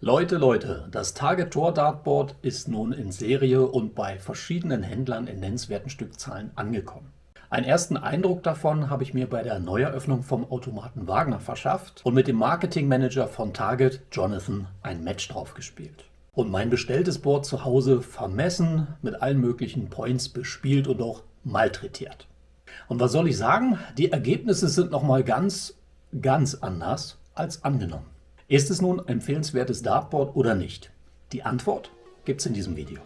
Leute, das Target Tor Dartboard ist nun in Serie und bei verschiedenen Händlern in nennenswerten Stückzahlen angekommen. Einen ersten Eindruck davon habe ich mir bei der Neueröffnung vom Automaten Wagner verschafft und mit dem Marketingmanager von Target, Jonathan, ein Match drauf gespielt. Und mein bestelltes Board zu Hause vermessen, mit allen möglichen Points bespielt und auch malträtiert. Und was soll ich sagen? Die Ergebnisse sind nochmal ganz anders als angenommen. Ist es nun ein empfehlenswertes Dartboard oder nicht? Die Antwort gibt's in diesem Video.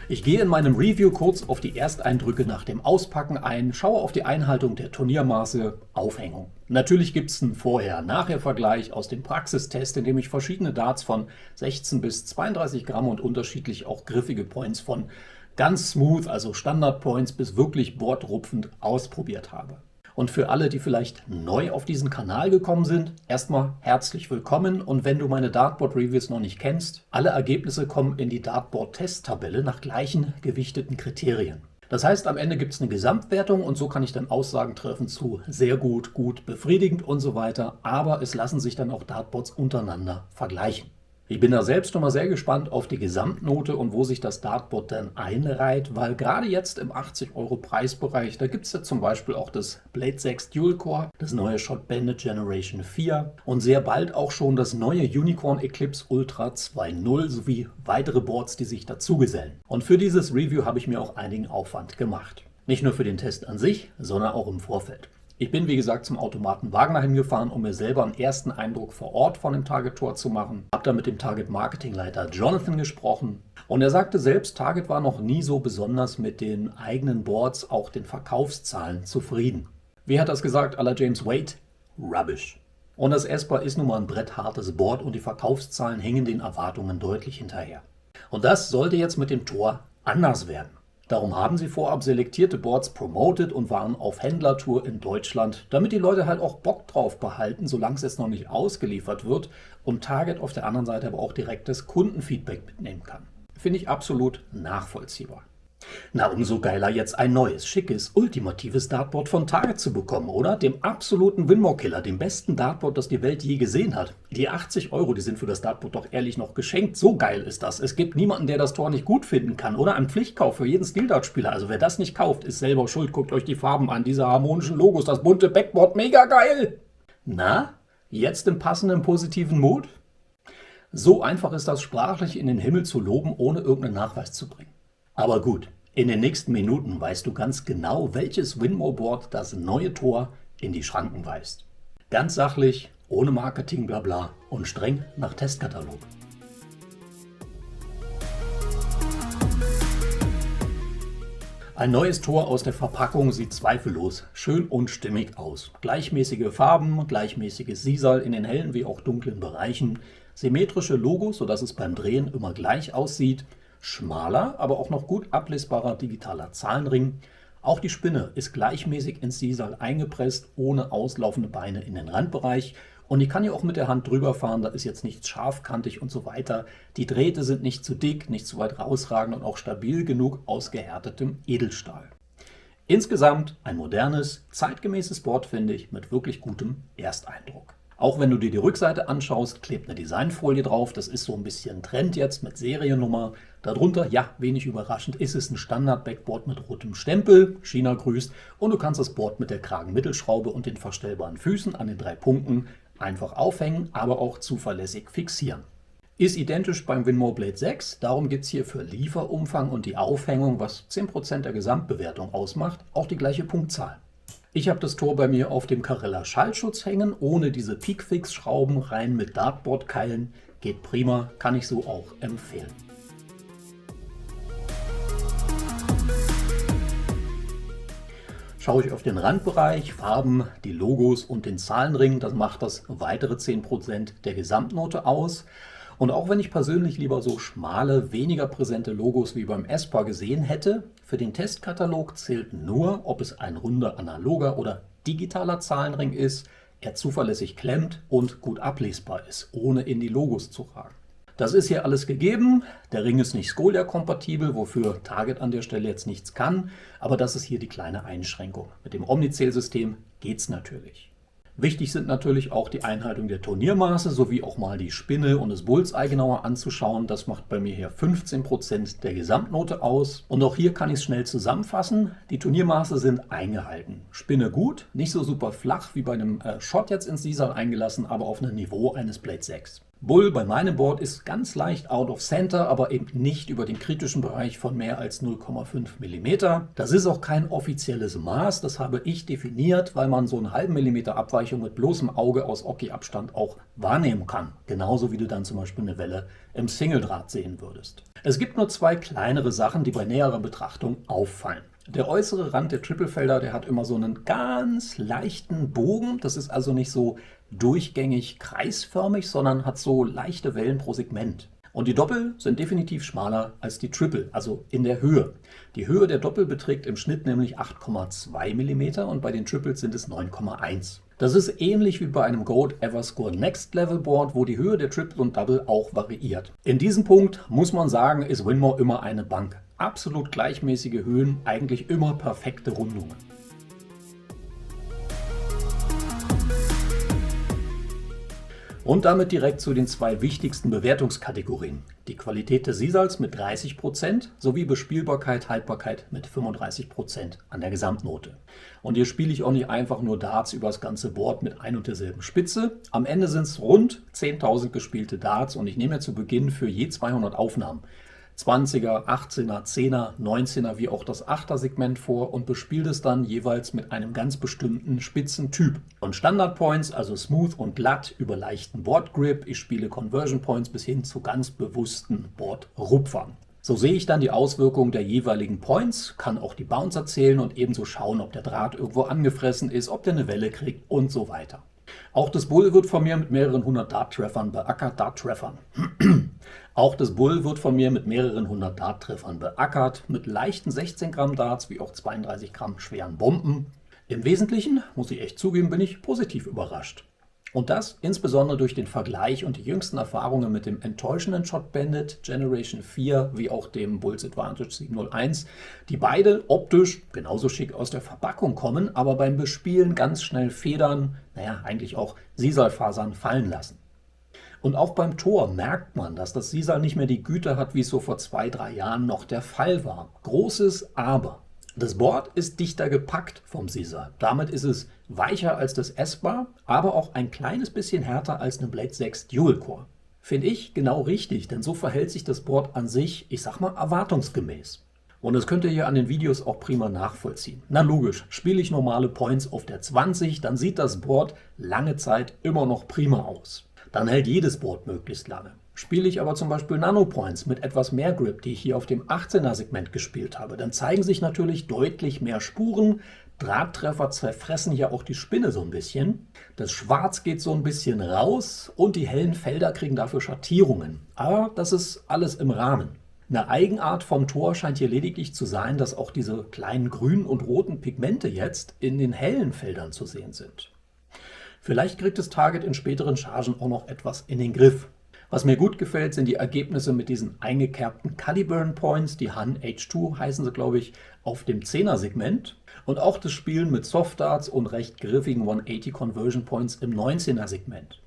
Ich gehe in meinem Review kurz auf die Ersteindrücke nach dem Auspacken ein, schaue auf die Einhaltung der Turniermaße, Aufhängung. Natürlich gibt es einen Vorher-Nachher-Vergleich aus dem Praxistest, in dem ich verschiedene Darts von 16 bis 32 Gramm und unterschiedlich auch griffige Points von ganz smooth, also Standard-Points, bis wirklich bordrupfend ausprobiert habe. Und für alle, die vielleicht neu auf diesen Kanal gekommen sind, erstmal herzlich willkommen. Und wenn du meine Dartboard-Reviews noch nicht kennst, alle Ergebnisse kommen in die Dartboard-Test-Tabelle nach gleichen gewichteten Kriterien. Das heißt, am Ende gibt es eine Gesamtwertung und so kann ich dann Aussagen treffen zu sehr gut, gut, befriedigend und so weiter. Aber es lassen sich dann auch Dartboards untereinander vergleichen. Ich bin da selbst nochmal sehr gespannt auf die Gesamtnote und wo sich das Dartboard dann einreiht, weil gerade jetzt im 80 € Preisbereich, da gibt es ja zum Beispiel auch das Blade 6 Dual Core, das neue Shot Bandit Generation 4 und sehr bald auch schon das neue Unicorn Eclipse Ultra 2.0 sowie weitere Boards, die sich dazugesellen. Und für dieses Review habe ich mir auch einigen Aufwand gemacht. Nicht nur für den Test an sich, sondern auch im Vorfeld. Ich bin, wie gesagt, zum Automaten Wagner hingefahren, um mir selber einen ersten Eindruck vor Ort von dem Target Tor zu machen. Habe da mit dem Target Marketingleiter Jonathan gesprochen und er sagte selbst, Target war noch nie so besonders mit den eigenen Boards, auch den Verkaufszahlen, zufrieden. Wie hat das gesagt, à la James Wade? Rubbish. Und das Esper ist nun mal ein bretthartes Board und die Verkaufszahlen hängen den Erwartungen deutlich hinterher. Und das sollte jetzt mit dem Tor anders werden. Darum haben sie vorab selektierte Boards promoted und waren auf Händlertour in Deutschland, damit die Leute halt auch Bock drauf behalten, solange es jetzt noch nicht ausgeliefert wird und Target auf der anderen Seite aber auch direktes Kundenfeedback mitnehmen kann. Finde ich absolut nachvollziehbar. Na, umso geiler jetzt ein neues, schickes, ultimatives Dartboard von Target zu bekommen, oder? Dem absoluten Winmore-Killer, dem besten Dartboard, das die Welt je gesehen hat. Die 80 €, die sind für das Dartboard doch ehrlich noch geschenkt. So geil ist das. Es gibt niemanden, der das Tor nicht gut finden kann, oder? Ein Pflichtkauf für jeden Stil-Dart-Spieler. Also wer das nicht kauft, ist selber schuld. Guckt euch die Farben an, diese harmonischen Logos, das bunte Backboard, mega geil! Na, jetzt im passenden positiven Mut? So einfach ist das sprachlich in den Himmel zu loben, ohne irgendeinen Nachweis zu bringen. Aber gut, in den nächsten Minuten weißt du ganz genau, welches Winmore-Board das neue Tor in die Schranken weist. Ganz sachlich, ohne Marketing, blabla und streng nach Testkatalog. Ein neues Tor aus der Verpackung sieht zweifellos schön und stimmig aus. Gleichmäßige Farben, gleichmäßiges Sisal in den hellen wie auch dunklen Bereichen, symmetrische Logos, sodass es beim Drehen immer gleich aussieht, schmaler, aber auch noch gut ablesbarer digitaler Zahlenring. Auch die Spinne ist gleichmäßig ins Sisal eingepresst, ohne auslaufende Beine in den Randbereich. Und ich kann hier auch mit der Hand drüber fahren, da ist jetzt nichts scharfkantig und so weiter. Die Drähte sind nicht zu dick, nicht zu weit rausragend und auch stabil genug aus gehärtetem Edelstahl. Insgesamt ein modernes, zeitgemäßes Board, finde ich, mit wirklich gutem Ersteindruck. Auch wenn du dir die Rückseite anschaust, klebt eine Designfolie drauf. Das ist so ein bisschen Trend jetzt mit Seriennummer. Darunter, ja, wenig überraschend, ist es ein Standard-Backboard mit rotem Stempel. China grüßt. Und du kannst das Board mit der Kragenmittelschraube und den verstellbaren Füßen an den 3 Punkten einfach aufhängen, aber auch zuverlässig fixieren. Ist identisch beim Winmore Blade 6. Darum gibt es hier für Lieferumfang und die Aufhängung, was 10% der Gesamtbewertung ausmacht, auch die gleiche Punktzahl. Ich habe das Tor bei mir auf dem Carella Schallschutz hängen, ohne diese Peakfix-Schrauben, rein mit Dartboard-Keilen. Geht prima, kann ich so auch empfehlen. Schaue ich auf den Randbereich, Farben, die Logos und den Zahlenring, das macht das weitere 10% der Gesamtnote aus. Und auch wenn ich persönlich lieber so schmale, weniger präsente Logos wie beim Esper gesehen hätte, für den Testkatalog zählt nur, ob es ein runder analoger oder digitaler Zahlenring ist, er zuverlässig klemmt und gut ablesbar ist, ohne in die Logos zu ragen. Das ist hier alles gegeben. Der Ring ist nicht Scolia-kompatibel, wofür Target an der Stelle jetzt nichts kann, aber das ist hier die kleine Einschränkung. Mit dem Omnicell-System geht's natürlich. Wichtig sind natürlich auch die Einhaltung der Turniermaße sowie auch mal die Spinne und das Bullseye genauer anzuschauen. Das macht bei mir hier 15% der Gesamtnote aus. Und auch hier kann ich es schnell zusammenfassen. Die Turniermaße sind eingehalten. Spinne gut, nicht so super flach wie bei einem Shot jetzt ins Sisal eingelassen, aber auf einem Niveau eines Blade 6. Bull bei meinem Board ist ganz leicht out of center, aber eben nicht über den kritischen Bereich von mehr als 0,5 mm. Das ist auch kein offizielles Maß, das habe ich definiert, weil man so einen halben Millimeter Abweichung mit bloßem Auge aus Oki-Abstand auch wahrnehmen kann. Genauso wie du dann zum Beispiel eine Welle im Singledraht sehen würdest. Es gibt nur zwei kleinere Sachen, die bei näherer Betrachtung auffallen. Der äußere Rand der Trippelfelder, der hat immer so einen ganz leichten Bogen. Das ist also nicht so durchgängig kreisförmig, sondern hat so leichte Wellen pro Segment. Und die Doppel sind definitiv schmaler als die Triple, also in der Höhe. Die Höhe der Doppel beträgt im Schnitt nämlich 8,2 mm und bei den Triples sind es 9,1. Das ist ähnlich wie bei einem Goat Everscore Next Level Board, wo die Höhe der Triple und Double auch variiert. In diesem Punkt muss man sagen, ist Winmau immer eine Bank. Absolut gleichmäßige Höhen, eigentlich immer perfekte Rundungen. Und damit direkt zu den zwei wichtigsten Bewertungskategorien. Die Qualität des Sisals mit 30% sowie Bespielbarkeit, Haltbarkeit mit 35% an der Gesamtnote. Und hier spiele ich auch nicht einfach nur Darts über das ganze Board mit ein und derselben Spitze. Am Ende sind es rund 10.000 gespielte Darts und ich nehme zu Beginn für je 200 Aufnahmen 20er, 18er, 10er, 19er wie auch das 8er Segment vor und bespielt es dann jeweils mit einem ganz bestimmten Spitzentyp. Von Standard Points, also smooth und glatt, über leichten Board Grip, ich spiele Conversion Points bis hin zu ganz bewussten Board Rupfern. So sehe ich dann die Auswirkungen der jeweiligen Points, kann auch die Bouncer zählen und ebenso schauen, ob der Draht irgendwo angefressen ist, ob der eine Welle kriegt und so weiter. Auch das Bull wird von mir mit mehreren hundert Dart-Treffern beackert. Auch das Bull wird von mir mit mehreren hundert Dart-Treffern beackert, mit leichten 16 Gramm Darts wie auch 32 Gramm schweren Bomben. Im Wesentlichen, muss ich echt zugeben, bin ich positiv überrascht. Und das insbesondere durch den Vergleich und die jüngsten Erfahrungen mit dem enttäuschenden Shot Bandit Generation 4 wie auch dem Bulls Advantage 701, die beide optisch genauso schick aus der Verpackung kommen, aber beim Bespielen ganz schnell Federn, eigentlich auch Sisalfasern fallen lassen. Und auch beim Tor merkt man, dass das Sisal nicht mehr die Güte hat, wie es so vor 2-3 Jahren noch der Fall war. Großes Aber. Das Board ist dichter gepackt vom Sisal. Damit ist es weicher als das S-Bar, aber auch ein kleines bisschen härter als eine Blade 6 Dual Core. Finde ich genau richtig, denn so verhält sich das Board an sich, ich sag mal, erwartungsgemäß. Und das könnt ihr hier an den Videos auch prima nachvollziehen. Na logisch, spiele ich normale Points auf der 20, dann sieht das Board lange Zeit immer noch prima aus. Dann hält jedes Board möglichst lange. Spiele ich aber zum Beispiel Nano-Points mit etwas mehr Grip, die ich hier auf dem 18er Segment gespielt habe, dann zeigen sich natürlich deutlich mehr Spuren. Drahttreffer zerfressen hier auch die Spinne so ein bisschen. Das Schwarz geht so ein bisschen raus und die hellen Felder kriegen dafür Schattierungen. Aber das ist alles im Rahmen. Eine Eigenart vom Tor scheint hier lediglich zu sein, dass auch diese kleinen grünen und roten Pigmente jetzt in den hellen Feldern zu sehen sind. Vielleicht kriegt das Target in späteren Chargen auch noch etwas in den Griff. Was mir gut gefällt, sind die Ergebnisse mit diesen eingekerbten Caliburn Points, die Han H2 heißen sie, glaube ich, auf dem 10er Segment. Und auch das Spielen mit Soft Darts und recht griffigen 180 Conversion Points im 19er Segment.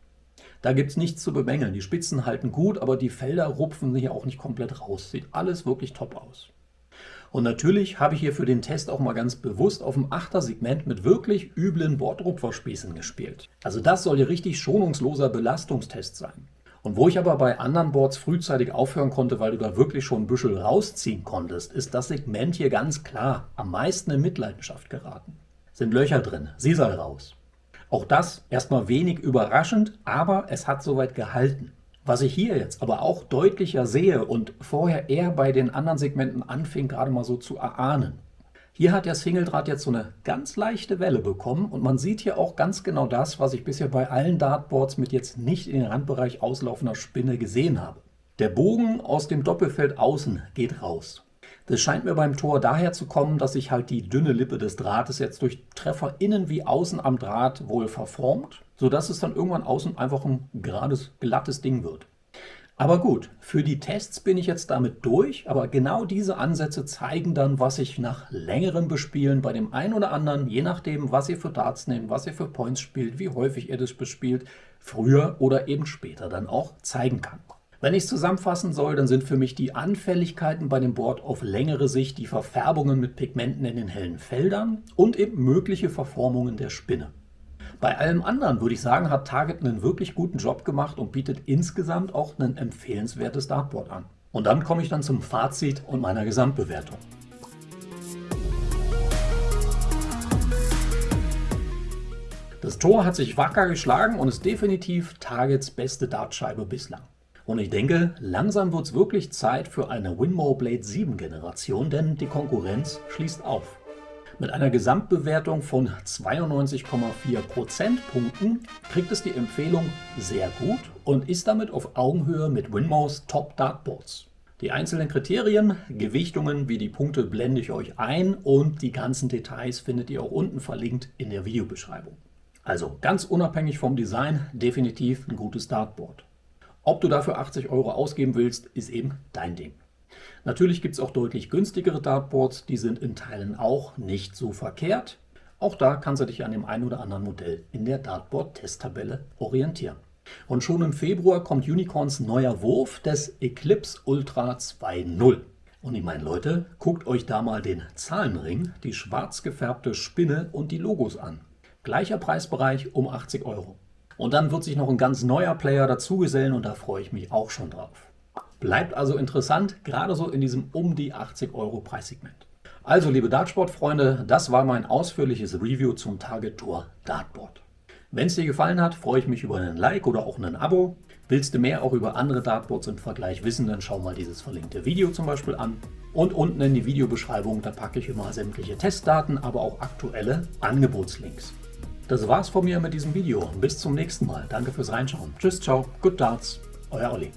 Da gibt es nichts zu bemängeln. Die Spitzen halten gut, aber die Felder rupfen hier auch nicht komplett raus. Sieht alles wirklich top aus. Und natürlich habe ich hier für den Test auch mal ganz bewusst auf dem 8er Segment mit wirklich üblen Bordrupferspießen gespielt. Also das soll hier richtig schonungsloser Belastungstest sein. Und wo ich aber bei anderen Boards frühzeitig aufhören konnte, weil du da wirklich schon ein Büschel rausziehen konntest, ist das Segment hier ganz klar am meisten in Mitleidenschaft geraten. Sind Löcher drin, Sisal raus. Auch das erstmal wenig überraschend, aber es hat soweit gehalten. Was ich hier jetzt aber auch deutlicher sehe und vorher eher bei den anderen Segmenten anfing gerade mal so zu erahnen. Hier hat der Singledraht jetzt so eine ganz leichte Welle bekommen und man sieht hier auch ganz genau das, was ich bisher bei allen Dartboards mit jetzt nicht in den Randbereich auslaufender Spinne gesehen habe. Der Bogen aus dem Doppelfeld außen geht raus. Das scheint mir beim Tor daher zu kommen, dass sich halt die dünne Lippe des Drahtes jetzt durch Treffer innen wie außen am Draht wohl verformt, sodass es dann irgendwann außen einfach ein gerades, glattes Ding wird. Aber gut, für die Tests bin ich jetzt damit durch, aber genau diese Ansätze zeigen dann, was ich nach längerem Bespielen bei dem einen oder anderen, je nachdem, was ihr für Darts nehmt, was ihr für Points spielt, wie häufig ihr das bespielt, früher oder eben später dann auch zeigen kann. Wenn ich es zusammenfassen soll, dann sind für mich die Anfälligkeiten bei dem Board auf längere Sicht die Verfärbungen mit Pigmenten in den hellen Feldern und eben mögliche Verformungen der Spinne. Bei allem anderen würde ich sagen, hat Target einen wirklich guten Job gemacht und bietet insgesamt auch ein empfehlenswertes Dartboard an. Und dann komme ich dann zum Fazit und meiner Gesamtbewertung. Das Tor hat sich wacker geschlagen und ist definitiv Targets beste Dartscheibe bislang. Und ich denke, langsam wird es wirklich Zeit für eine Winmau Blade 7 Generation, denn die Konkurrenz schließt auf. Mit einer Gesamtbewertung von 92,4 Prozentpunkten kriegt es die Empfehlung sehr gut und ist damit auf Augenhöhe mit Winmaus Top Dartboards. Die einzelnen Kriterien, Gewichtungen wie die Punkte blende ich euch ein und die ganzen Details findet ihr auch unten verlinkt in der Videobeschreibung. Also ganz unabhängig vom Design definitiv ein gutes Dartboard. Ob du dafür 80 € ausgeben willst, ist eben dein Ding. Natürlich gibt es auch deutlich günstigere Dartboards, die sind in Teilen auch nicht so verkehrt. Auch da kannst du dich an dem einen oder anderen Modell in der Dartboard-Testtabelle orientieren. Und schon im Februar kommt Unicorns neuer Wurf des Eclipse Ultra 2.0. Und ich meine Leute, guckt euch da mal den Zahlenring, die schwarz gefärbte Spinne und die Logos an. Gleicher Preisbereich um 80 €. Und dann wird sich noch ein ganz neuer Player dazugesellen und da freue ich mich auch schon drauf. Bleibt also interessant, gerade so in diesem um die 80 € Preissegment. Also liebe Dartsport-Freunde, das war mein ausführliches Review zum Target Tour Dartboard. Wenn es dir gefallen hat, freue ich mich über einen Like oder auch ein Abo. Willst du mehr auch über andere Dartboards im Vergleich wissen, dann schau mal dieses verlinkte Video zum Beispiel an. Und unten in die Videobeschreibung, da packe ich immer sämtliche Testdaten, aber auch aktuelle Angebotslinks. Das war's von mir mit diesem Video. Bis zum nächsten Mal. Danke fürs Reinschauen. Tschüss, ciao, good Darts, euer Olli.